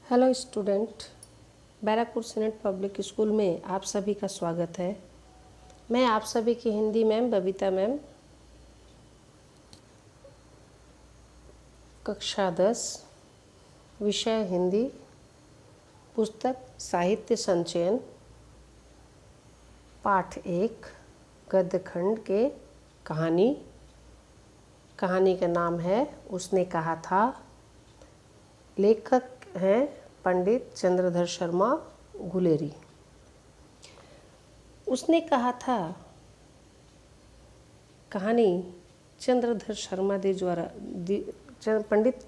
Hello student, Barrackpore senate public school में आप सभी का स्वागत है। मैं आप सभी की हिंदी मैम बबीता मैम, कक्षा 10, विषय हिंदी, पुस्तक साहित्य संचयन, पाठ 1, गद्य खंड के कहानी का नाम है उसने कहा था। लेखक हैं पंडित चंद्रधर शर्मा गुलेरी। उसने कहा था कहानी चंद्रधर शर्मा जी द्वारा पंडित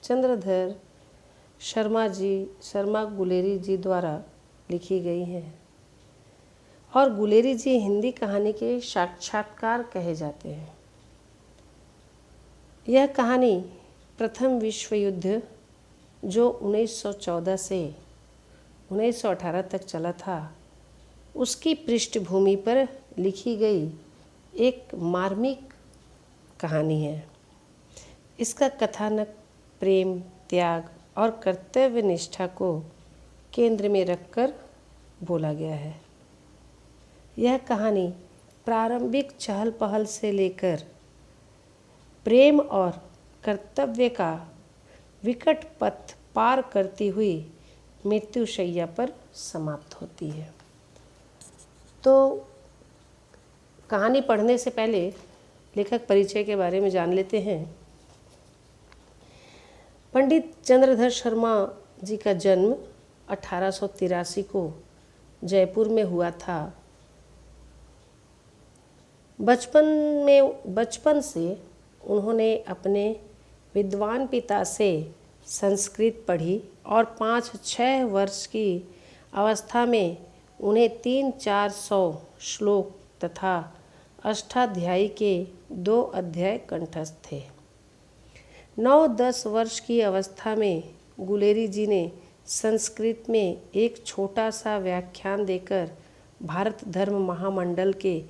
चंद्रधर शर्मा गुलेरी जी द्वारा लिखी गई है और गुलेरी जी हिंदी कहानी के साक्षात्कार कहे जाते हैं। यह कहानी प्रथम विश्व युद्ध जो 1914 से 1918 तक चला था, उसकी पृष्ठभूमि पर लिखी गई एक मार्मिक कहानी है। इसका कथानक प्रेम, त्याग और कर्तव्य निष्ठा को केंद्र में रखकर बोला गया है। यह कहानी प्रारंभिक चहल पहल से लेकर प्रेम और कर्तव्य का विकट पथ पार करती हुई मृत्युशैया पर समाप्त होती है। तो कहानी पढ़ने से पहले लेखक परिचय के बारे में जान लेते हैं। पंडित चंद्रधर शर्मा जी का जन्म 1883 को जयपुर में हुआ था। बचपन से उन्होंने अपने विद्वान पिता से संस्कृत पढ़ी और 5-6 वर्ष की अवस्था में उन्हें 300-400 श्लोक तथा अष्टाध्यायी के 2 अध्याय कंठस्थ थे। 9-10 वर्ष की अवस्था में गुलेरी जी ने संस्कृत में एक छोटा सा व्याख्यान देकर भारत धर्म महामंडल के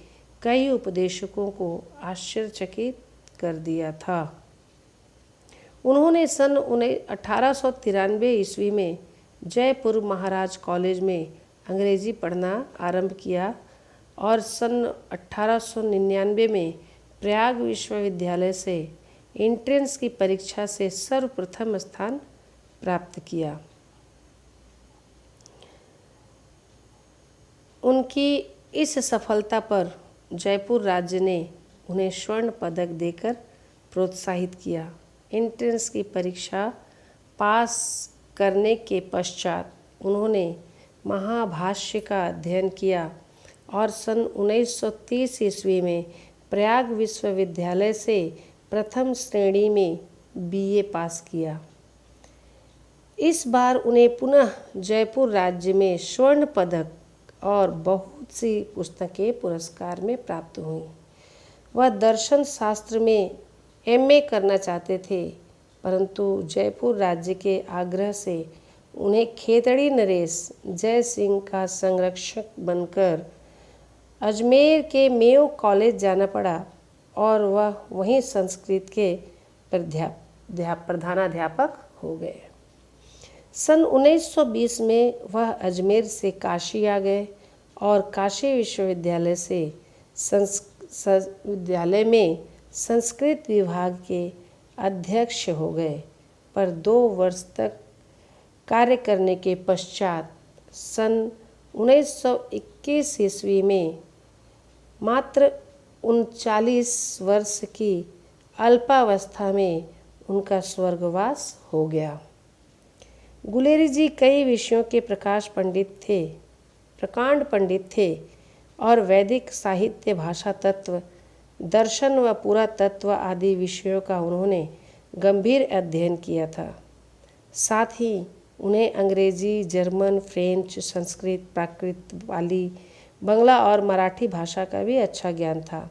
कई उपदेशकों को आश्चर्यचकित कर दिया था। उन्होंने सन 1893 ईस्वी में जयपुर महाराज कॉलेज में अंग्रेजी पढ़ना आरंभ किया और सन 1899 में प्रयाग विश्वविद्यालय से एंट्रेंस की परीक्षा से सर्वप्रथम स्थान प्राप्त किया। उनकी इस सफलता पर जयपुर राज्य ने उन्हें स्वर्ण पदक देकर प्रोत्साहित किया। एंट्रेंस की परीक्षा पास करने के पश्चात उन्होंने महाभाष्य का अध्ययन किया और सन 1930 ईस्वी में प्रयाग विश्वविद्यालय से प्रथम श्रेणी में बीए पास किया। इस बार उन्हें पुनः जयपुर राज्य में स्वर्ण पदक और बहुत सी पुस्तकें पुरस्कार में प्राप्त हुईं। वह दर्शन शास्त्र में एमए करना चाहते थे, परंतु जयपुर राज्य के आग्रह से उन्हें खेतड़ी नरेश जय सिंह का संरक्षक बनकर अजमेर के मेयो कॉलेज जाना पड़ा और वह वहीं संस्कृत के प्रधानाध्यापक हो गए। सन 1920 में वह अजमेर से काशी आ गए और काशी विश्वविद्यालय में संस्कृत विभाग के अध्यक्ष हो गए, पर 2 वर्ष तक कार्य करने के पश्चात सन 1921 ईस्वी में मात्र 39 वर्ष की अल्पावस्था में उनका स्वर्गवास हो गया। गुलेरी जी कई विषयों के प्रकांड पंडित थे और वैदिक साहित्य, भाषा तत्व, दर्शन व पुरातत्व आदि विषयों का उन्होंने गंभीर अध्ययन किया था। साथ ही उन्हें अंग्रेजी, जर्मन, फ्रेंच, संस्कृत, प्राकृत, पाली, बंगला और मराठी भाषा का भी अच्छा ज्ञान था।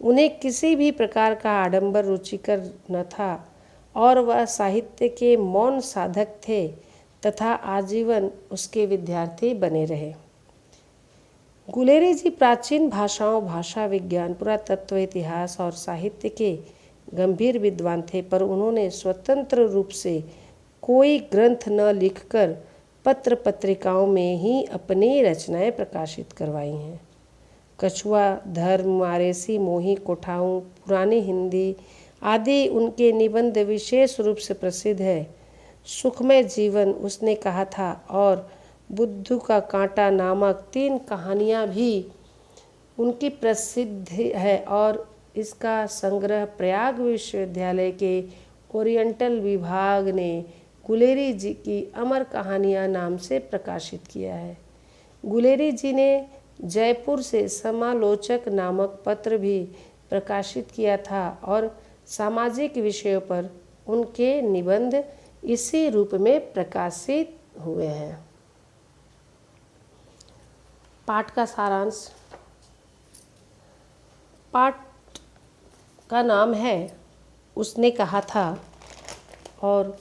उन्हें किसी भी प्रकार का आडंबर रुचिकर न था और वह साहित्य के मौन साधक थे तथा आजीवन उसके विद्यार्थी बने रहे। गुलेरी जी प्राचीन भाषाओं, भाषा विज्ञान, पुरातत्व, इतिहास और साहित्य के गंभीर विद्वान थे, पर उन्होंने स्वतंत्र रूप से कोई ग्रंथ न लिखकर पत्र पत्रिकाओं में ही अपनी रचनाएं प्रकाशित करवाई हैं। कछुआ, धर्म, आरेसी, मोही, कोठाऊं, पुरानी हिंदी आदि उनके निबंध विशेष रूप से प्रसिद्ध है। सुखमय जीवन उसने कहा था और बुद्धू का कांटा नामक 3 कहानियाँ भी उनकी प्रसिद्ध है और इसका संग्रह प्रयाग विश्वविद्यालय के ओरिएंटल विभाग ने गुलेरी जी की अमर कहानियाँ नाम से प्रकाशित किया है। गुलेरी जी ने जयपुर से समालोचक नामक पत्र भी प्रकाशित किया था और सामाजिक विषयों पर उनके निबंध इसी रूप में प्रकाशित हुए हैं। पाठ का सारांश। पाठ का नाम है उसने कहा था और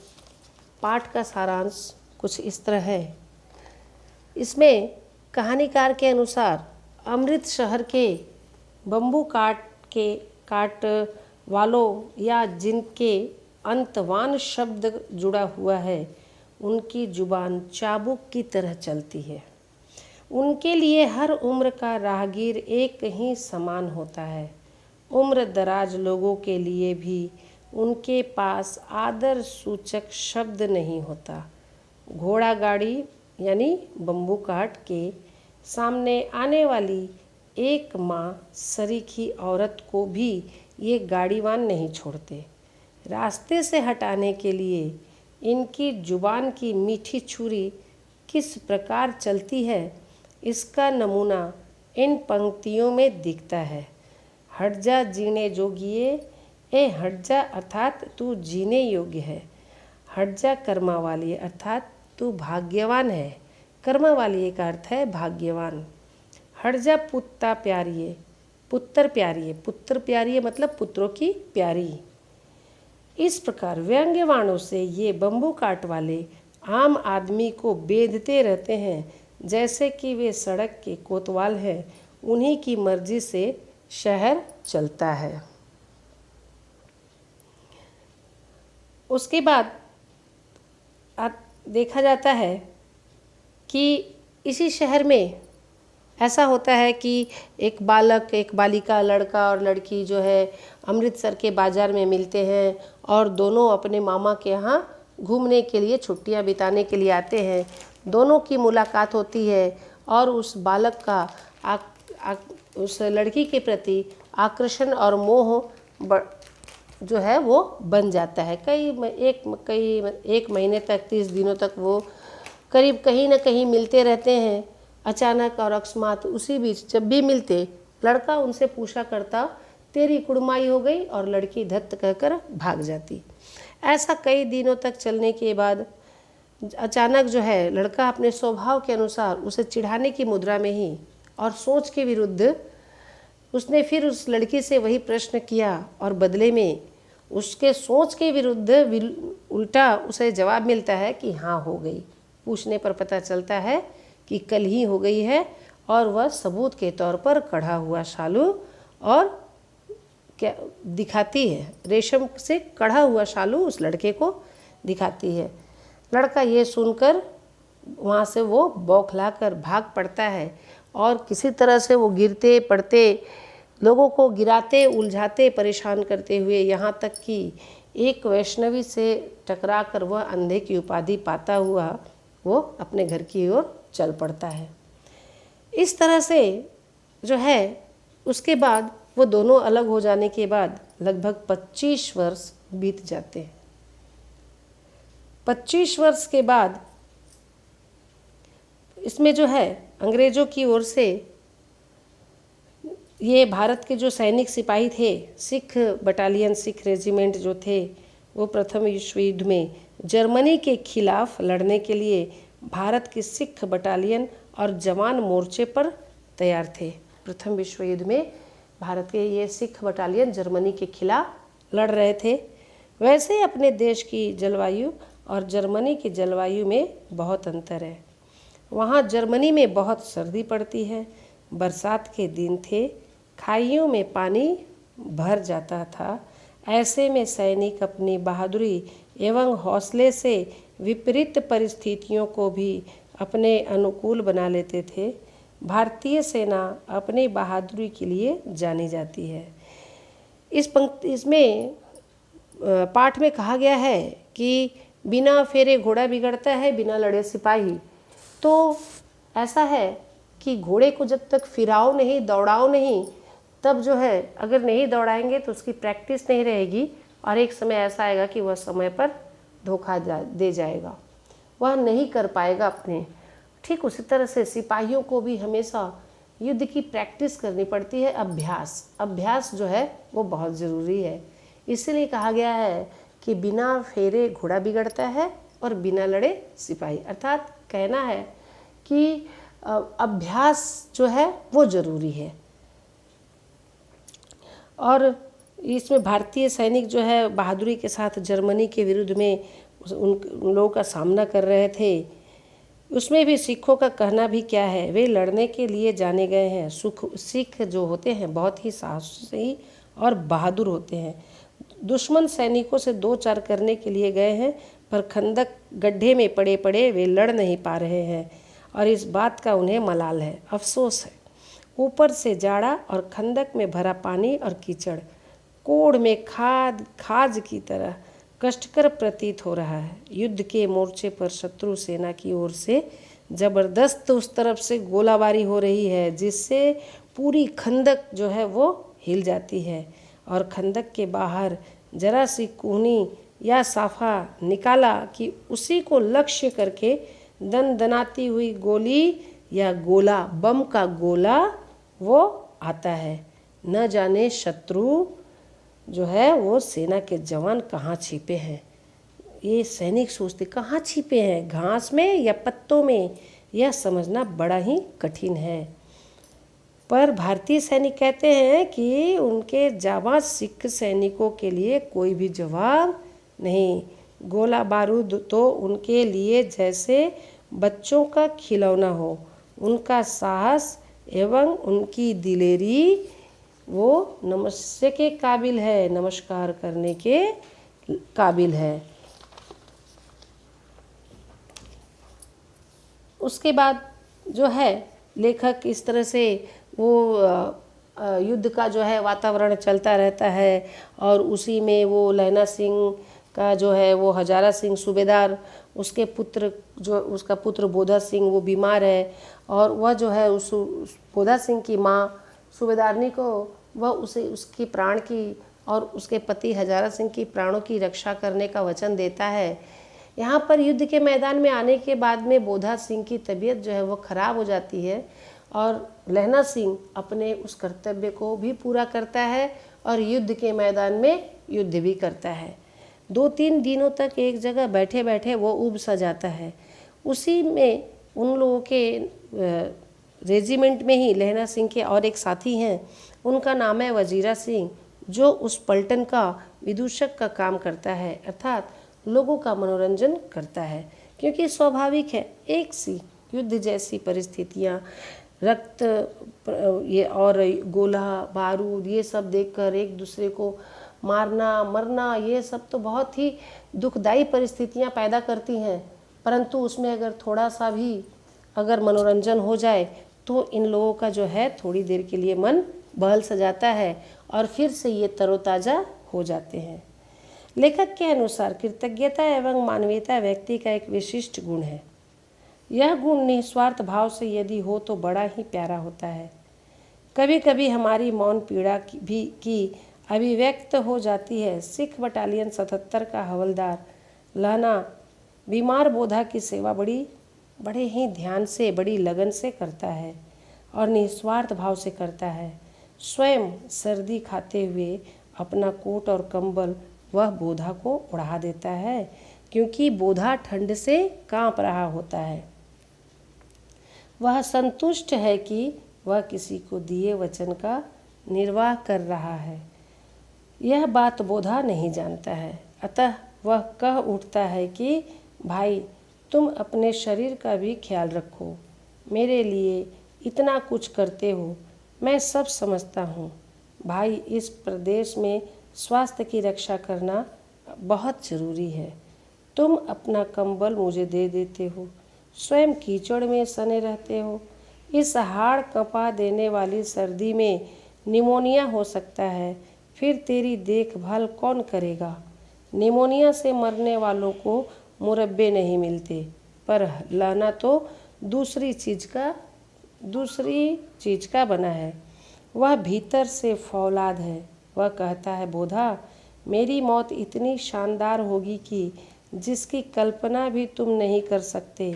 पाठ का सारांश कुछ इस तरह है। इसमें कहानीकार के अनुसार अमृत शहर के बम्बू काट वालों या जिनके अंतवान शब्द जुड़ा हुआ है उनकी जुबान चाबुक की तरह चलती है। उनके लिए हर उम्र का राहगीर एक ही समान होता है। उम्र दराज लोगों के लिए भी उनके पास आदर सूचक शब्द नहीं होता। घोड़ा गाड़ी यानी बम्बू काट के सामने आने वाली एक माँ सरीखी औरत को भी ये गाड़ीवान नहीं छोड़ते। रास्ते से हटाने के लिए इनकी जुबान की मीठी छुरी किस प्रकार चलती है इसका नमूना इन पंक्तियों में दिखता है। हट जा जीने जोगिए, ए हट जा अर्थात तू जीने योग्य है। हट जा कर्मा वाली अर्थात तू भाग्यवान है। कर्मा वाली का अर्थ है भाग्यवान। हट जा पुत्ता प्यारिये, पुत्र प्यारिये, पुत्र प्यारिये मतलब पुत्रों की प्यारी। इस प्रकार व्यंग्यवाणों से ये बम्बू काट वाले आम आदमी को बेधते रहते हैं जैसे कि वे सड़क के कोतवाल हैं। उन्हीं की मर्जी से शहर चलता है। उसके बाद देखा जाता है कि इसी शहर में ऐसा होता है कि एक बालक, एक बालिका, लड़का और लड़की जो है अमृतसर के बाज़ार में मिलते हैं और दोनों अपने मामा के यहाँ घूमने के लिए छुट्टियाँ बिताने के लिए आते हैं। दोनों की मुलाकात होती है और उस बालक का उस लड़की के प्रति आकर्षण और मोह जो है वो बन जाता है। एक महीने तक, 30 दिनों तक वो करीब कहीं ना कहीं मिलते रहते हैं। अचानक और अकस्मात उसी बीच जब भी मिलते, लड़का उनसे पूछा करता तेरी कुड़माई हो गई और लड़की धत्त कहकर भाग जाती। ऐसा कई दिनों तक चलने के बाद अचानक जो है लड़का अपने स्वभाव के अनुसार उसे चिढ़ाने की मुद्रा में ही और सोच के विरुद्ध उसने फिर उस लड़की से वही प्रश्न किया और बदले में उसके सोच के विरुद्ध उल्टा उसे जवाब मिलता है कि हाँ हो गई। पूछने पर पता चलता है कि कल ही हो गई है और वह सबूत के तौर पर कढ़ा हुआ शालू और क्या दिखाती है, रेशम से कढ़ा हुआ शालू उस लड़के को दिखाती है। लड़का ये सुनकर वहाँ से वो बौखलाकर भाग पड़ता है और किसी तरह से वो गिरते पड़ते, लोगों को गिराते, उलझाते, परेशान करते हुए यहाँ तक कि एक वैष्णवी से टकराकर वह अंधे की उपाधि पाता हुआ वो अपने घर की ओर चल पड़ता है। इस तरह से जो है उसके बाद वो दोनों अलग हो जाने के बाद लगभग 25 वर्ष बीत जाते हैं। 25 वर्ष के बाद इसमें जो है अंग्रेज़ों की ओर से ये भारत के जो सैनिक सिपाही थे, सिख बटालियन, सिख रेजिमेंट जो थे, वो प्रथम विश्व युद्ध में जर्मनी के खिलाफ लड़ने के लिए भारत की सिख बटालियन और जवान मोर्चे पर तैयार थे। प्रथम विश्व युद्ध में भारत के ये सिख बटालियन जर्मनी के खिलाफ लड़ रहे थे। वैसे अपने देश की जलवायु और जर्मनी की जलवायु में बहुत अंतर है। वहाँ जर्मनी में बहुत सर्दी पड़ती है, बरसात के दिन थे, खाइयों में पानी भर जाता था। ऐसे में सैनिक अपनी बहादुरी एवं हौसले से विपरीत परिस्थितियों को भी अपने अनुकूल बना लेते थे। भारतीय सेना अपनी बहादुरी के लिए जानी जाती है। इसमें पाठ में कहा गया है कि बिना फेरे घोड़ा बिगड़ता है, बिना लड़े सिपाही। तो ऐसा है कि घोड़े को जब तक फिराओ नहीं, दौड़ाओ नहीं, तब जो है अगर नहीं दौड़ाएंगे तो उसकी प्रैक्टिस नहीं रहेगी और एक समय ऐसा आएगा कि वह समय पर धोखा दे जाएगा, वह नहीं कर पाएगा अपने। ठीक उसी तरह से सिपाहियों को भी हमेशा युद्ध की प्रैक्टिस करनी पड़ती है। अभ्यास जो है वो बहुत ज़रूरी है। इसीलिए कहा गया है कि बिना फेरे घोड़ा बिगड़ता है और बिना लड़े सिपाही। अर्थात कहना है कि अभ्यास जो है वो ज़रूरी है। और इसमें भारतीय सैनिक जो है बहादुरी के साथ जर्मनी के विरुद्ध में उन लोगों का सामना कर रहे थे। उसमें भी सिखों का कहना भी क्या है, वे लड़ने के लिए जाने गए हैं। सिख जो होते हैं बहुत ही साहसी और बहादुर होते हैं। दुश्मन सैनिकों से दो चार करने के लिए गए हैं, पर खंदक गड्ढे में पड़े पड़े वे लड़ नहीं पा रहे हैं और इस बात का उन्हें मलाल है, अफसोस है। ऊपर से जाड़ा और खंदक में भरा पानी और कीचड़ कोड़ में खाज की तरह कष्टकर प्रतीत हो रहा है। युद्ध के मोर्चे पर शत्रु सेना की ओर से जबरदस्त उस तरफ से गोलाबारी हो रही है, जिससे पूरी खंदक जो है वो हिल जाती है और खंदक के बाहर जरा सी कूहनी या साफा निकाला कि उसी को लक्ष्य करके दनाती हुई गोली या गोला, बम का गोला वो आता है। न जाने शत्रु जो है वो सेना के जवान कहाँ छिपे हैं। ये सैनिक सोचते कहाँ छिपे हैं, घास में या पत्तों में, यह समझना बड़ा ही कठिन है। पर भारतीय सैनिक कहते हैं कि उनके जाबाज सिख सैनिकों के लिए कोई भी जवाब नहीं। गोला बारूद तो उनके लिए जैसे बच्चों का खिलौना हो। उनका साहस एवं उनकी दिलेरी वो नमस्ते के काबिल है, नमस्कार करने के काबिल है। उसके बाद जो है लेखक इस तरह से वो युद्ध का जो है वातावरण चलता रहता है और उसी में वो लहना सिंह का जो है वो हजारा सिंह सूबेदार, उसके पुत्र जो उसका पुत्र बोधा सिंह वो बीमार है और वह जो है उस बोधा सिंह की माँ सूबेदारनी को वह उसे उसकी प्राण की और उसके पति हजारा सिंह की प्राणों की रक्षा करने का वचन देता है। यहाँ पर युद्ध के मैदान में आने के बाद में बोधा सिंह की तबीयत जो है वो खराब हो जाती है और लहना सिंह अपने उस कर्तव्य को भी पूरा करता है और युद्ध के मैदान में युद्ध भी करता है। 2-3 दिनों तक एक जगह बैठे बैठे वो ऊब सा जाता है। उसी में उन लोगों के रेजिमेंट में ही लहना सिंह के और एक साथी हैं, उनका नाम है वजीरा सिंह, जो उस पलटन का विदूषक का काम करता है, अर्थात लोगों का मनोरंजन करता है। क्योंकि स्वाभाविक है, एक सी युद्ध जैसी परिस्थितियाँ, रक्त ये और गोला बारूद ये सब देखकर एक दूसरे को मारना मरना, ये सब तो बहुत ही दुखदायी परिस्थितियाँ पैदा करती हैं। परंतु उसमें अगर थोड़ा सा भी अगर मनोरंजन हो जाए तो इन लोगों का जो है थोड़ी देर के लिए मन बहल सा जाता है और फिर से ये तरोताज़ा हो जाते हैं। लेखक के अनुसार कृतज्ञता एवं मानवीयता व्यक्ति का एक विशिष्ट गुण है। यह गुण निस्वार्थ भाव से यदि हो तो बड़ा ही प्यारा होता है। कभी कभी हमारी मौन पीड़ा की अभिव्यक्त हो जाती है। सिख बटालियन 77 का हवलदार लहना बीमार बोधा की सेवा बड़े ही ध्यान से, बड़ी लगन से करता है और निस्वार्थ भाव से करता है। स्वयं सर्दी खाते हुए अपना कोट और कंबल वह बोधा को उड़ा देता है, क्योंकि बोधा ठंड से कांप रहा होता है। वह संतुष्ट है कि वह किसी को दिए वचन का निर्वाह कर रहा है। यह बात बोधा नहीं जानता है, अतः वह कह उठता है कि भाई तुम अपने शरीर का भी ख्याल रखो, मेरे लिए इतना कुछ करते हो, मैं सब समझता हूँ। भाई, इस प्रदेश में स्वास्थ्य की रक्षा करना बहुत ज़रूरी है। तुम अपना कंबल मुझे दे देते हो, स्वयं कीचड़ में सने रहते हो। इस हाड़ कंपा देने वाली सर्दी में निमोनिया हो सकता है, फिर तेरी देखभाल कौन करेगा? निमोनिया से मरने वालों को मुरब्बे नहीं मिलते, पर लहना तो दूसरी चीज़ का बना है। वह भीतर से फौलाद है। वह कहता है, बोधा, मेरी मौत इतनी शानदार होगी कि जिसकी कल्पना भी तुम नहीं कर सकते।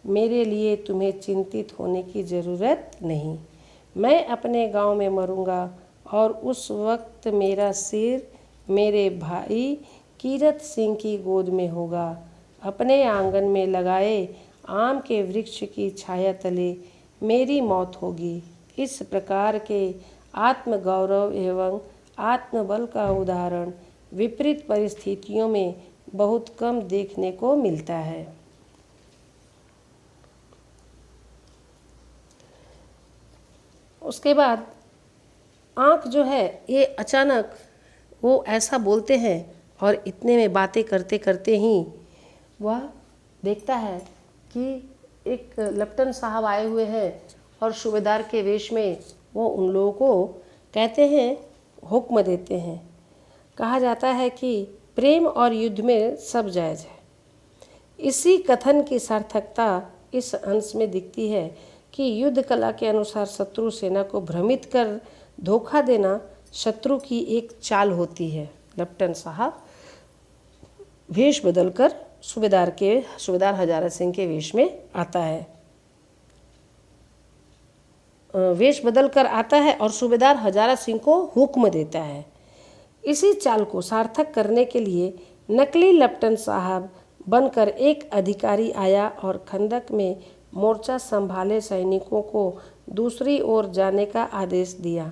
मेरे लिए तुम्हें चिंतित होने की ज़रूरत नहीं। मैं अपने गांव में मरूंगा और उस वक्त मेरा सिर मेरे भाई कीरत सिंह की गोद में होगा। अपने आंगन में लगाए आम के वृक्ष की छाया तले मेरी मौत होगी। इस प्रकार के आत्मगौरव एवं आत्मबल का उदाहरण विपरीत परिस्थितियों में बहुत कम देखने को मिलता है। उसके बाद आँख जो है ये अचानक वो ऐसा बोलते हैं और इतने में बातें करते करते ही वह देखता है कि एक लेफ्टिनेंट साहब आए हुए हैं और सूबेदार के वेश में वो उन लोगों को कहते हैं, हुक्म देते हैं। कहा जाता है कि प्रेम और युद्ध में सब जायज़ है। इसी कथन की सार्थकता इस अंश में दिखती है कि युद्ध कला के अनुसार शत्रु सेना को भ्रमित कर धोखा देना शत्रु की एक चाल होती है। लेफ्टिनेंट साहब वेश बदलकर सूबेदार हजारा सिंह के वेश में आता है, वेश बदलकर आता है और सूबेदार हजारा सिंह को हुक्म देता है। इसी चाल को सार्थक करने के लिए नकली लेफ्टिनेंट साहब बनकर एक अधिकारी आया और खंदक में मोर्चा संभाले सैनिकों को दूसरी ओर जाने का आदेश दिया।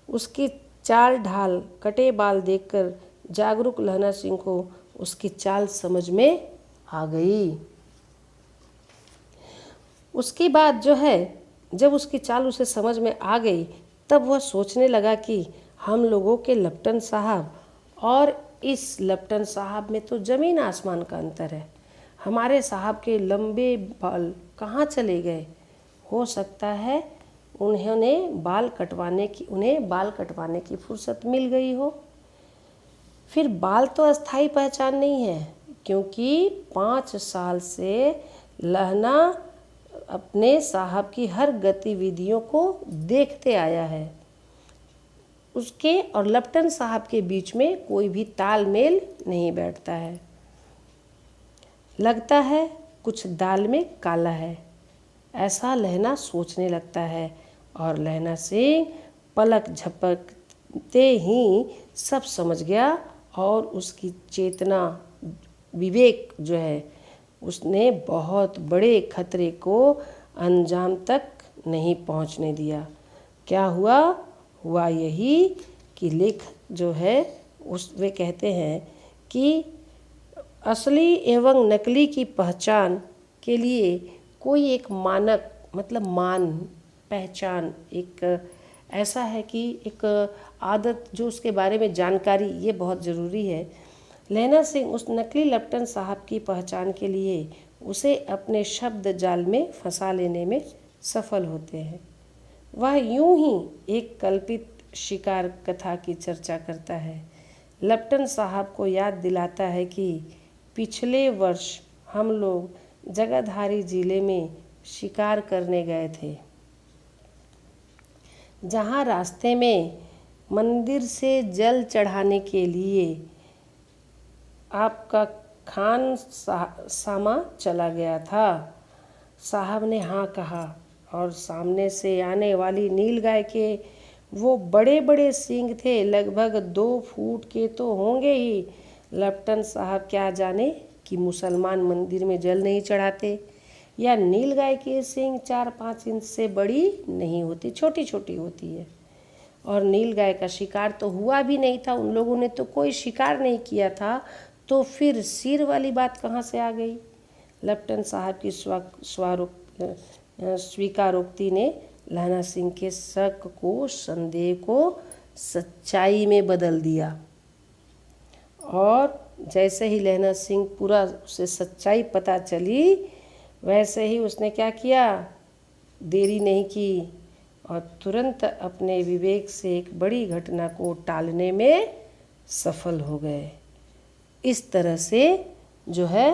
उसकी चाल ढाल, कटे बाल देखकर जागरूक लहना सिंह को उसकी चाल समझ में आ गई। उसके बाद जो है, जब उसकी चाल उसे समझ में आ गई, तब वह सोचने लगा कि हम लोगों के लेफ्टिनेंट साहब और इस लेफ्टिनेंट साहब में तो ज़मीन आसमान का अंतर है। हमारे साहब के लंबे बाल कहाँ चले गए? हो सकता है उन्हें बाल कटवाने की फुर्सत मिल गई हो। फिर बाल तो अस्थाई पहचान नहीं है, क्योंकि 5 साल से लहना अपने साहब की हर गतिविधियों को देखते आया है। उसके और लेफ्टिनेंट साहब के बीच में कोई भी तालमेल नहीं बैठता है। लगता है कुछ दाल में काला है, ऐसा लहना सोचने लगता है। और लहना सिंह पलक झपकते ही सब समझ गया और उसकी चेतना, विवेक जो है, उसने बहुत बड़े खतरे को अंजाम तक नहीं पहुंचने दिया। क्या हुआ यही कि लेखक जो है वे कहते हैं कि असली एवं नकली की पहचान के लिए कोई एक मानक, मतलब पहचान एक ऐसा है कि एक आदत जो उसके बारे में जानकारी, ये बहुत ज़रूरी है। लहना सिंह उस नकली लेफ्टिनेंट साहब की पहचान के लिए उसे अपने शब्द जाल में फंसा लेने में सफल होते हैं। वह यूं ही एक कल्पित शिकार कथा की चर्चा करता है। लेफ्टिनेंट साहब को याद दिलाता है कि पिछले वर्ष हम लोग जगाधारी जिले में शिकार करने गए थे, जहाँ रास्ते में मंदिर से जल चढ़ाने के लिए आपका खान सामा चला गया था। साहब ने हाँ कहा और सामने से आने वाली नीलगाय के वो बड़े बड़े सींग थे, लगभग 2 फुट के तो होंगे ही। लेफ्टिनेंट साहब क्या जाने कि मुसलमान मंदिर में जल नहीं चढ़ाते, या नीलगाय की सींग 4-5 इंच से बड़ी नहीं होती, छोटी छोटी होती है। और नीलगाय का शिकार तो हुआ भी नहीं था, उन लोगों ने तो कोई शिकार नहीं किया था, तो फिर सिर वाली बात कहाँ से आ गई? लेफ्टिनेंट साहब की स्वीकारोक्ति ने लहना सिंह के शक को, संदेह को सच्चाई में बदल दिया और जैसे ही लहना सिंह पूरा उसे सच्चाई पता चली, वैसे ही उसने क्या किया, देरी नहीं की और तुरंत अपने विवेक से एक बड़ी घटना को टालने में सफल हो गए। इस तरह से जो है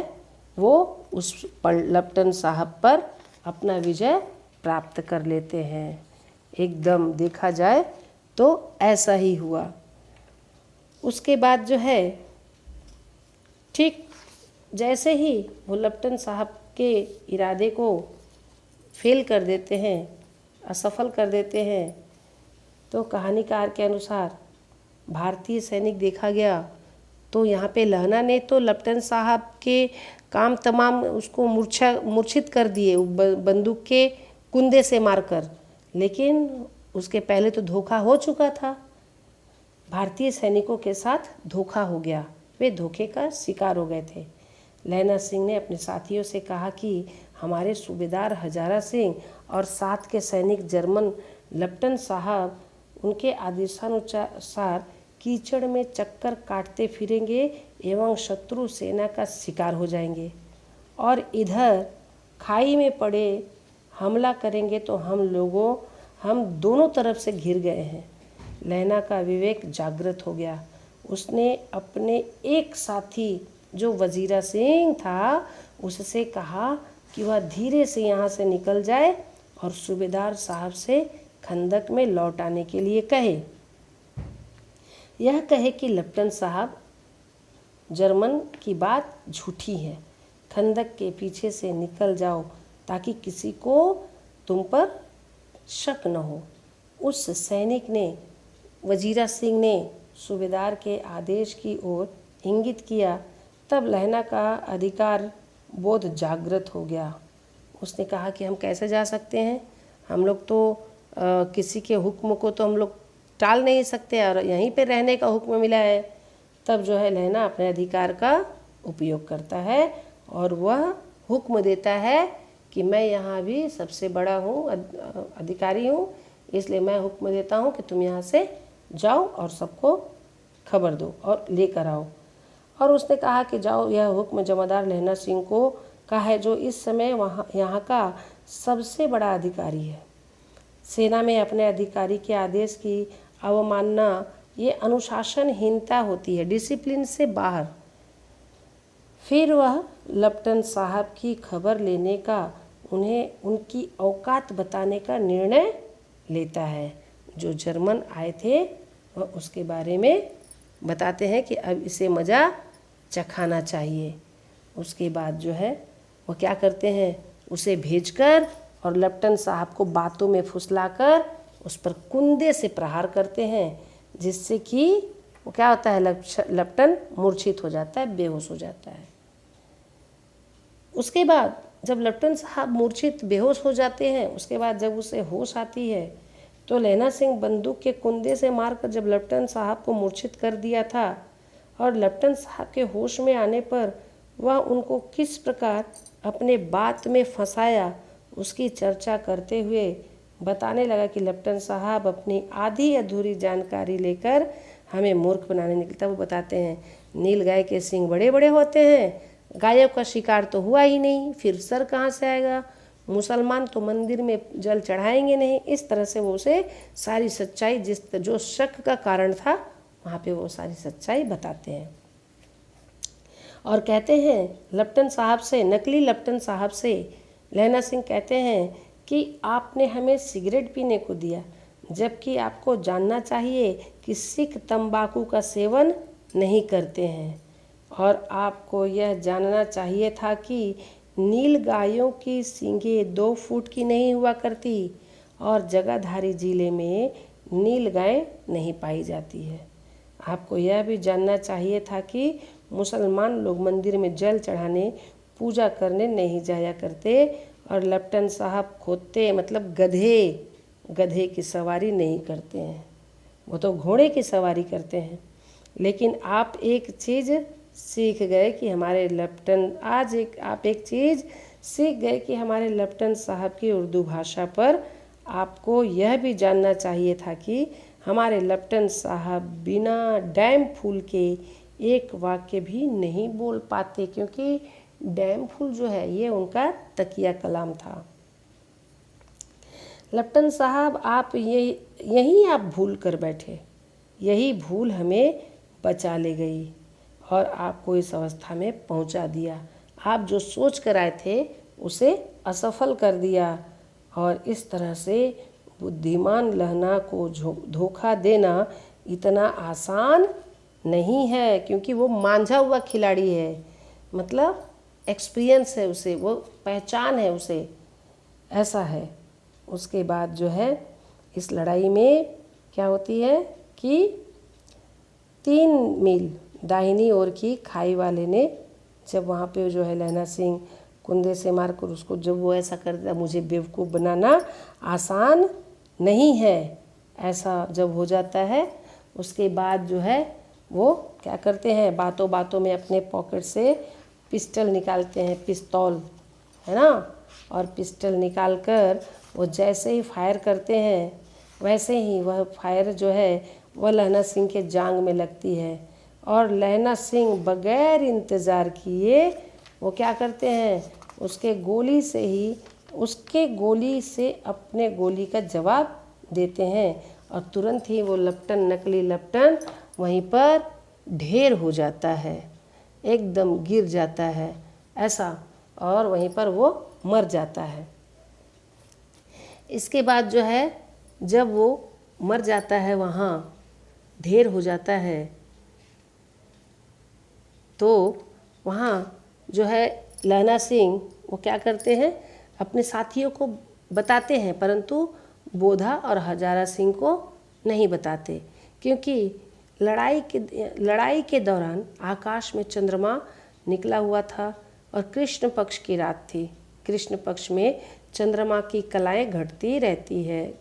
वो उस लप्टन साहब पर अपना विजय प्राप्त कर लेते हैं। एकदम देखा जाए तो ऐसा ही हुआ। उसके बाद जो है ठीक जैसे ही वो लप्टन साहब के इरादे को फेल कर देते हैं, असफल कर देते हैं, तो कहानीकार के अनुसार भारतीय सैनिक देखा गया तो यहाँ पे लहना ने तो लप्टन साहब के काम तमाम उसको मूर्छित कर दिए बंदूक के कुंदे से मारकर, लेकिन उसके पहले तो धोखा हो चुका था। भारतीय सैनिकों के साथ धोखा हो गया, वे धोखे का शिकार हो गए थे। लहना सिंह ने अपने साथियों से कहा कि हमारे सूबेदार हजारा सिंह और साथ के सैनिक जर्मन लप्टन साहब उनके आदेशानुसार कीचड़ में चक्कर काटते फिरेंगे एवं शत्रु सेना का शिकार हो जाएंगे और इधर खाई में पड़े हमला करेंगे तो हम दोनों तरफ से घिर गए हैं। लहना का विवेक जागृत हो गया। उसने अपने एक साथी जो वजीरा सिंह था उससे कहा कि वह धीरे से यहाँ से निकल जाए और सूबेदार साहब से खंदक में लौट आने के लिए कहे। यह कहे कि लप्टन साहब जर्मन की बात झूठी है, खंदक के पीछे से निकल जाओ ताकि किसी को तुम पर शक न हो। उस सैनिक ने, वजीरा सिंह ने सूबेदार के आदेश की ओर इंगित किया। तब लहना का अधिकार बोध जागृत हो गया। उसने कहा कि हम कैसे जा सकते हैं, हम लोग तो किसी के हुक्म को तो हम लोग टाल नहीं सकते और यहीं पे रहने का हुक्म मिला है। तब जो है लहना अपने अधिकार का उपयोग करता है और वह हुक्म देता है कि मैं यहाँ भी सबसे बड़ा हूँ, अधिकारी हूँ, इसलिए मैं हुक्म देता हूँ कि तुम यहाँ से जाओ और सबको खबर दो और लेकर आओ। और उसने कहा कि जाओ, यह हुक्म जमादार लहना सिंह को का है जो इस समय यहाँ का सबसे बड़ा अधिकारी है। सेना में अपने अधिकारी के आदेश की अवमानना ये अनुशासनहीनता होती है, डिसिप्लिन से बाहर। फिर वह लप्टन साहब की खबर लेने का, उन्हें उनकी औकात बताने का निर्णय लेता है। जो जर्मन आए थे वह उसके बारे में बताते हैं कि अब इसे मज़ा चखाना चाहिए। उसके बाद जो है वो क्या करते हैं, उसे भेजकर और लप्टन साहब को बातों में फुसलाकर उस पर कुंदे से प्रहार करते हैं, जिससे कि वो क्या होता है, लप्टन मूर्छित हो जाता है, बेहोश हो जाता है। उसके बाद जब लप्टन साहब मूर्छित बेहोश हो जाते हैं, उसके बाद जब उसे होश आती है तो लहना सिंह बंदूक के कुंदे से मारकर जब लप्टन साहब को मूर्छित कर दिया था और लप्टन साहब के होश में आने पर वह उनको किस प्रकार अपने बात में फंसाया उसकी चर्चा करते हुए बताने लगा कि लप्टन साहब अपनी आधी अधूरी जानकारी लेकर हमें मूर्ख बनाने निकलता। वो बताते हैं नील गाय के सींग बड़े बड़े होते हैं, गायों का शिकार तो हुआ ही नहीं, फिर सर कहाँ से आएगा, मुसलमान तो मंदिर में जल चढ़ाएंगे नहीं। इस तरह से वो उसे सारी सच्चाई, जो शक का कारण था वहाँ पे वो सारी सच्चाई बताते हैं और कहते हैं लप्टन साहब से, नकली लप्टन साहब से लहना सिंह कहते हैं कि आपने हमें सिगरेट पीने को दिया, जबकि आपको जानना चाहिए कि सिख तंबाकू का सेवन नहीं करते हैं और आपको यह जानना चाहिए था कि नील गायों की सींगें 2 फुट की नहीं हुआ करती और जगाधारी जिले में नील गाय नहीं पाई जाती है। आपको यह भी जानना चाहिए था कि मुसलमान लोग मंदिर में जल चढ़ाने, पूजा करने नहीं जाया करते और लप्टन साहब खोते मतलब गधे की सवारी नहीं करते हैं, वो तो घोड़े की सवारी करते हैं। लेकिन आप एक चीज़ सीख गए कि हमारे लप्टन साहब की उर्दू भाषा पर आपको यह भी जानना चाहिए था कि हमारे लप्टन साहब बिना डैम फूल के एक वाक्य भी नहीं बोल पाते, क्योंकि डैम फुल जो है ये उनका तकिया कलाम था। लेफ्टन साहब, आप यहीं आप भूल कर बैठे, यही भूल हमें बचा ले गई और आपको इस अवस्था में पहुंचा दिया। आप जो सोच कर आए थे उसे असफल कर दिया, और इस तरह से बुद्धिमान लहना को धोखा देना इतना आसान नहीं है, क्योंकि वो मांझा हुआ खिलाड़ी है, मतलब एक्सपीरियंस है उसे, वो पहचान है उसे, ऐसा है। उसके बाद जो है इस लड़ाई में क्या होती है कि 3 मील दाहिनी ओर की खाई वाले ने, जब वहाँ पे जो है लहना सिंह कुंदे से मारकर उसको, जब वो ऐसा कर दिया, मुझे बेवकूफ़ बनाना आसान नहीं है, ऐसा जब हो जाता है, उसके बाद जो है वो क्या करते हैं, बातों बातों में अपने पॉकेट से पिस्टल निकालते हैं, पिस्तौल है ना, और पिस्टल निकाल कर वो जैसे ही फायर करते हैं वैसे ही वह फायर जो है वह लहना सिंह के जांग में लगती है, और लहना सिंह बगैर इंतज़ार किए वो क्या करते हैं, उसके गोली से अपने गोली का जवाब देते हैं, और तुरंत ही वो लपटन, नकली लपटन वहीं पर ढेर हो जाता है, एकदम गिर जाता है ऐसा, और वहीं पर वो मर जाता है। इसके बाद जो है जब वो मर जाता है, वहाँ ढेर हो जाता है, तो वहाँ जो है लहना सिंह वो क्या करते हैं, अपने साथियों को बताते हैं, परंतु बोधा और हजारा सिंह को नहीं बताते, क्योंकि लड़ाई के दौरान आकाश में चंद्रमा निकला हुआ था और कृष्ण पक्ष की रात थी। कृष्ण पक्ष में चंद्रमा की कलाएं घटती रहती है।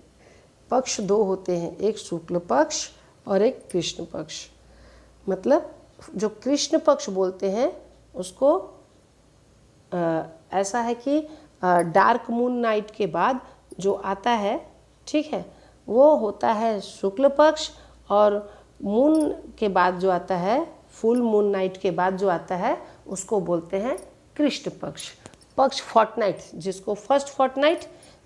पक्ष 2 होते हैं, एक शुक्ल पक्ष और एक कृष्ण पक्ष। मतलब जो कृष्ण पक्ष बोलते हैं उसको ऐसा है कि डार्क मून नाइट के बाद जो आता है, ठीक है, वो होता है शुक्ल पक्ष, और मून के बाद जो आता है, फुल मून नाइट के बाद जो आता है उसको बोलते हैं कृष्ण पक्ष। पक्ष फोर्टनाइट, जिसको फर्स्ट फोर्टनाइट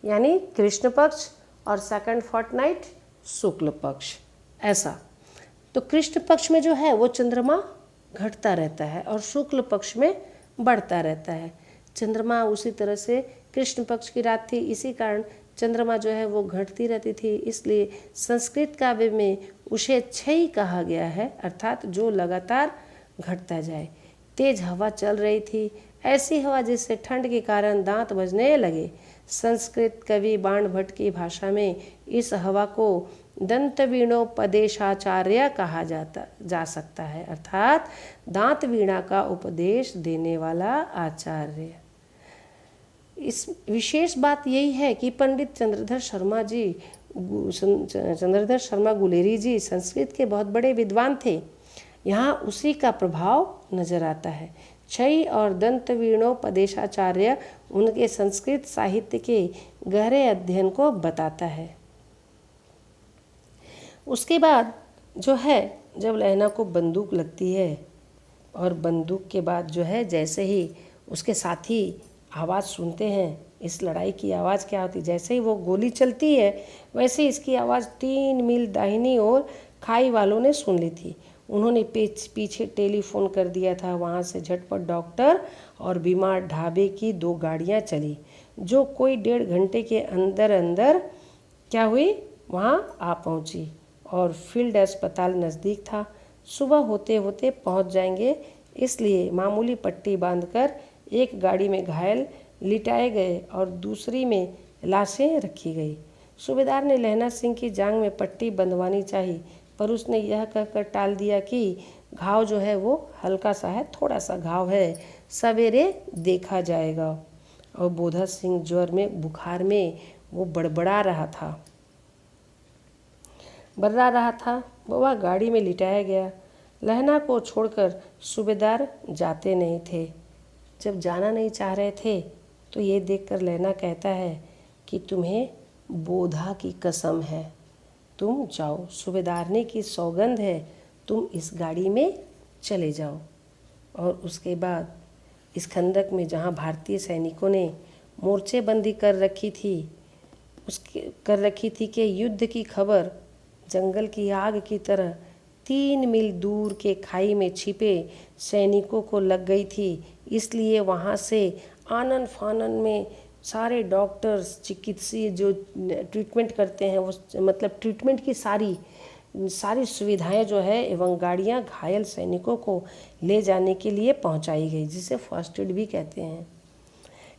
यानी कृष्ण पक्ष और सेकंड फोर्टनाइट शुक्ल पक्ष, ऐसा। तो कृष्ण पक्ष में जो है वो चंद्रमा घटता रहता है और शुक्ल पक्ष में बढ़ता रहता है। चंद्रमा उसी तरह से कृष्ण पक्ष की रात थी, इसी कारण चंद्रमा जो है वो घटती रहती थी, इसलिए संस्कृत काव्य में उसे क्षयी कहा गया है, अर्थात जो लगातार घटता जाए। तेज हवा चल रही थी, ऐसी हवा जिससे ठंड के कारण दांत बजने लगे। संस्कृत कवि बाण भट्ट की भाषा में इस हवा को दंतवीणोपदेशाचार्य कहा जा सकता है, अर्थात दांत वीणा का उपदेश देने वाला आचार्य। इस विशेष बात यही है कि पंडित चंद्रधर शर्मा गुलेरी जी संस्कृत के बहुत बड़े विद्वान थे। यहाँ उसी का प्रभाव नजर आता है। क्षयी और दंतवीणोपदेशाचार्य उनके संस्कृत साहित्य के गहरे अध्ययन को बताता है। उसके बाद जो है जब लहना को बंदूक लगती है, और बंदूक के बाद जो है जैसे ही उसके साथी आवाज़ सुनते हैं, इस लड़ाई की आवाज़ क्या होती है, जैसे ही वो गोली चलती है वैसे ही इसकी आवाज़ 3 मील दाहिनी ओर खाई वालों ने सुन ली थी। उन्होंने पीछे टेलीफोन कर दिया था। वहाँ से झटपट डॉक्टर और बीमार ढाबे की 2 गाड़ियाँ चली, जो कोई 1.5 घंटे के अंदर अंदर क्या हुई, वहाँ आ पहुँची, और फील्ड अस्पताल नज़दीक था। सुबह होते होते पहुँच जाएंगे, इसलिए मामूली पट्टी बांधकर एक गाड़ी में घायल लिटाए गए और दूसरी में लाशें रखी गई। सूबेदार ने लहना सिंह की जांघ में पट्टी बंधवानी चाहिए, पर उसने यह कहकर टाल दिया कि घाव जो है वो हल्का सा है, थोड़ा सा घाव है, सवेरे देखा जाएगा। और बोधा सिंह ज्वर में, बुखार में वो बड़बड़ा रहा था। वह गाड़ी में लिटाया गया। लहना को छोड़कर सूबेदार जाते नहीं थे। जब जाना नहीं चाह रहे थे तो ये देखकर लहना कहता है कि तुम्हें बोधा की कसम है, तुम जाओ, सूबेदारनी की सौगंध है, तुम इस गाड़ी में चले जाओ। और उसके बाद इस खंदक में जहाँ भारतीय सैनिकों ने मोर्चेबंदी कर रखी थी कि युद्ध की खबर जंगल की आग की तरह 3 मील दूर के खाई में छिपे सैनिकों को लग गई थी। इसलिए वहाँ से आनन फानन में सारे डॉक्टर्स, चिकित्सक जो ट्रीटमेंट करते हैं, वो मतलब ट्रीटमेंट की सारी सुविधाएं जो है एवं गाड़ियां घायल सैनिकों को ले जाने के लिए पहुंचाई गई, जिसे फर्स्ट एड भी कहते हैं।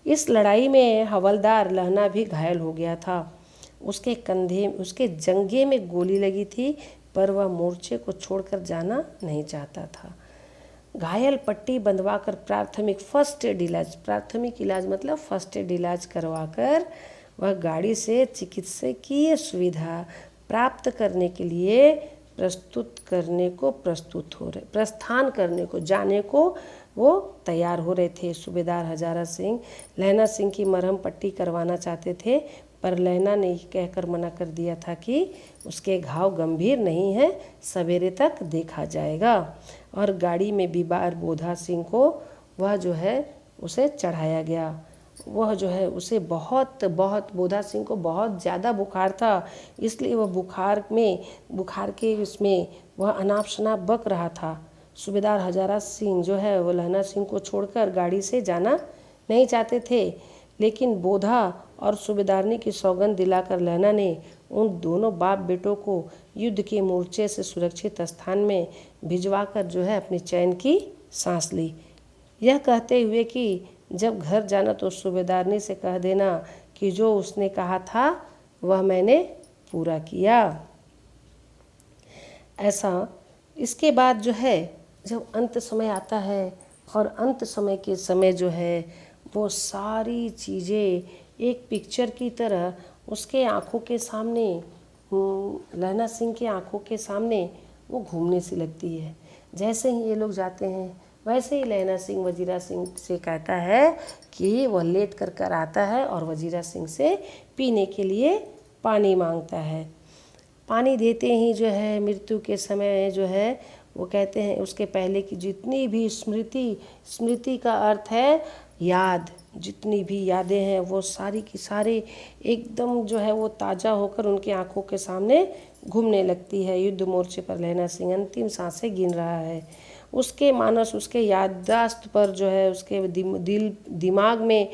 इस लड़ाई में हवलदार लहना भी घायल हो गया था। उसके जंघे में गोली लगी थी, पर वह मोर्चे को छोड़कर जाना नहीं चाहता था। घायल पट्टी बंधवाकर प्राथमिक इलाज मतलब फर्स्ट एड इलाज करवाकर वह गाड़ी से चिकित्सकीय सुविधा प्राप्त करने के लिए प्रस्थान करने को जाने को वो तैयार हो रहे थे। सूबेदार हजारा सिंह लहना सिंह की मरहम पट्टी करवाना चाहते थे, पर लहना ने कहकर मना कर दिया था कि उसके घाव गंभीर नहीं है, सवेरे तक देखा जाएगा। और गाड़ी में बीमार बोधा सिंह को वह जो है उसे चढ़ाया गया। वह जो है उसे बहुत बोधा सिंह को बहुत ज़्यादा बुखार था, इसलिए वह बुखार के उसमें वह अनाप शनाप बक रहा था। सूबेदार हजारा सिंह जो है वो लहना सिंह को छोड़कर गाड़ी से जाना नहीं चाहते थे, लेकिन बोधा और सूबेदारनी की सौगंध दिलाकर लहना ने उन दोनों बाप बेटों को युद्ध के मोर्चे से सुरक्षित स्थान में भिजवाकर जो है अपनी चैन की सांस ली, यह कहते हुए कि जब घर जाना तो सूबेदारनी से कह देना कि जो उसने कहा था वह मैंने पूरा किया। ऐसा इसके बाद जो है जब अंत समय आता है, और अंत समय के समय जो है वो सारी चीज़ें एक पिक्चर की तरह उसके आँखों के सामने, लहना सिंह के आँखों के सामने वो घूमने सी लगती है। जैसे ही ये लोग जाते हैं वैसे ही लहना सिंह वजीरा सिंह से कहता है कि वह लेट कर आता है और वजीरा सिंह से पीने के लिए पानी मांगता है। पानी देते ही जो है मृत्यु के समय जो है वो कहते हैं उसके पहले की जितनी भी स्मृति का अर्थ है याद, जितनी भी यादें हैं वो सारी की सारी एकदम जो है वो ताज़ा होकर उनकी आंखों के सामने घूमने लगती है। युद्ध मोर्चे पर लहना सिंह अंतिम सांसें गिन रहा है। उसके मानस, उसके याददाश्त पर जो है उसके दिमाग में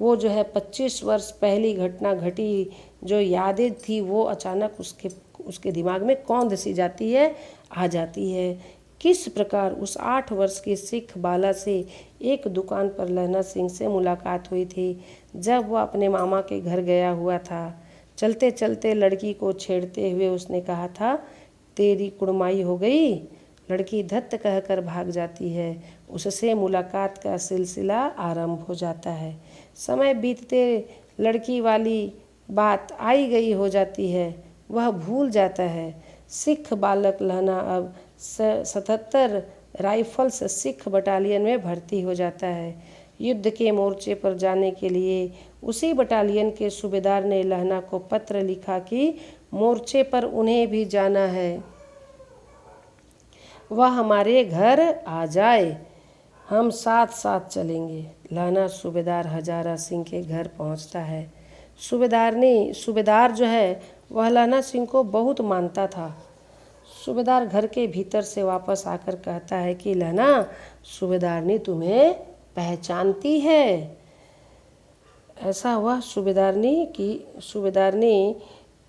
वो जो है 25 वर्ष पहली घटना घटी जो यादें थी वो अचानक उसके दिमाग में कौंध सी जाती है, आ जाती है। किस प्रकार उस 8 वर्ष की सिख बाला से एक दुकान पर लहना सिंह से मुलाकात हुई थी जब वह अपने मामा के घर गया हुआ था। चलते चलते लड़की को छेड़ते हुए उसने कहा था, तेरी कुड़माई हो गई। लड़की धत्त कहकर भाग जाती है। उससे मुलाकात का सिलसिला आरंभ हो जाता है। समय बीतते लड़की वाली बात आई गई हो जाती है, वह भूल जाता है। सिख बालक लहना अब 77 राइफल्स सिख बटालियन में भर्ती हो जाता है। युद्ध के मोर्चे पर जाने के लिए उसी बटालियन के सूबेदार ने लहना को पत्र लिखा कि मोर्चे पर उन्हें भी जाना है, वह हमारे घर आ जाए, हम साथ साथ चलेंगे। लहना सूबेदार हजारा सिंह के घर पहुंचता है। सूबेदार जो है वह लहना सिंह को बहुत मानता था। सूबेदार घर के भीतर से वापस आकर कहता है कि लहना, सूबेदारनी तुम्हें पहचानती है। ऐसा हुआ सूबेदारनी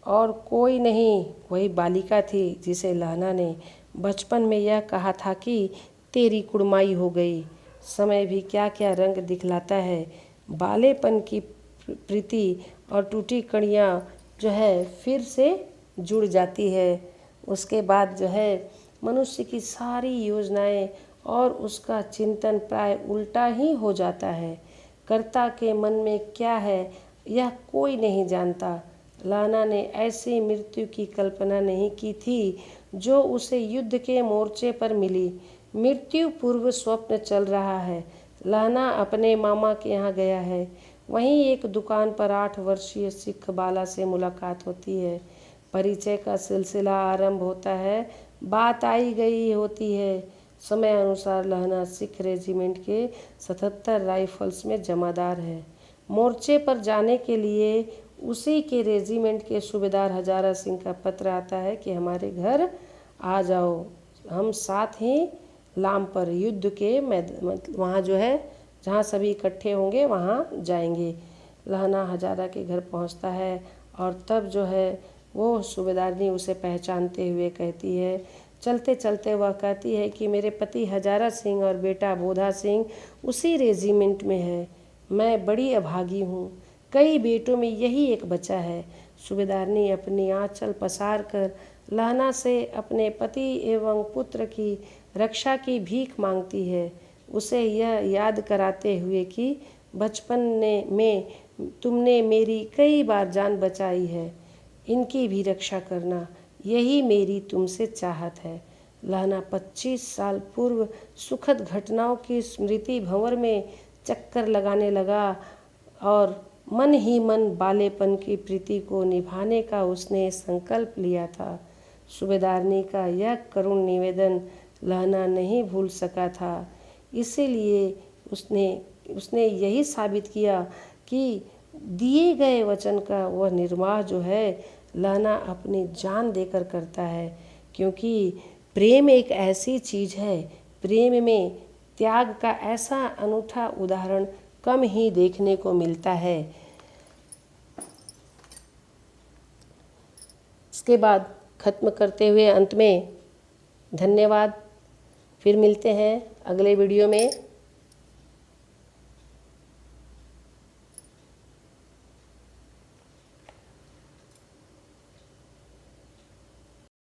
और कोई नहीं, वही बालिका थी जिसे लहना ने बचपन में यह कहा था कि तेरी कुड़माई हो गई। समय भी क्या क्या रंग दिखलाता है। बालेपन की प्रीति और टूटी कड़ियाँ जो है फिर से जुड़ जाती है। उसके बाद जो है मनुष्य की सारी योजनाएं और उसका चिंतन प्राय उल्टा ही हो जाता है। कर्ता के मन में क्या है यह कोई नहीं जानता। लहना ने ऐसी मृत्यु की कल्पना नहीं की थी जो उसे युद्ध के मोर्चे पर मिली। मृत्यु पूर्व स्वप्न चल रहा है। लहना अपने मामा के यहाँ गया है। वहीं एक दुकान पर 8 वर्षीय सिख बाला से मुलाकात होती है। परिचय का सिलसिला आरंभ होता है। बात आई गई होती है। समय अनुसार लहना सिख रेजिमेंट के 77 राइफल्स में जमादार है। मोर्चे पर जाने के लिए उसी के रेजिमेंट के सूबेदार हजारा सिंह का पत्र आता है कि हमारे घर आ जाओ, हम साथ ही लाम पर युद्ध के वहाँ जो है जहाँ सभी इकट्ठे होंगे वहाँ जाएंगे। लहना हजारा के घर पहुँचता है और तब जो है वो सूबेदारनी उसे पहचानते हुए कहती है, चलते चलते वह कहती है कि मेरे पति हजारा सिंह और बेटा बोधा सिंह उसी रेजिमेंट में है। मैं बड़ी अभागी हूँ, कई बेटों में यही एक बचा है। सूबेदारनी अपनी आंचल पसार कर लहना से अपने पति एवं पुत्र की रक्षा की भीख मांगती है, उसे यह याद कराते हुए कि बचपन में तुमने मेरी कई बार जान बचाई है, इनकी भी रक्षा करना, यही मेरी तुमसे चाहत है। लहना 25 साल पूर्व सुखद घटनाओं की स्मृति भंवर में चक्कर लगाने लगा और मन ही मन बालेपन की प्रीति को निभाने का उसने संकल्प लिया था। सूबेदारनी का यह करुण निवेदन लहना नहीं भूल सका था। इसीलिए उसने यही साबित किया कि दिए गए वचन का वह निर्वाह जो है लहना अपनी जान देकर करता है, क्योंकि प्रेम एक ऐसी चीज़ है, प्रेम में त्याग का ऐसा अनूठा उदाहरण कम ही देखने को मिलता है। इसके बाद ख़त्म करते हुए अंत में धन्यवाद। फिर मिलते हैं अगले वीडियो में।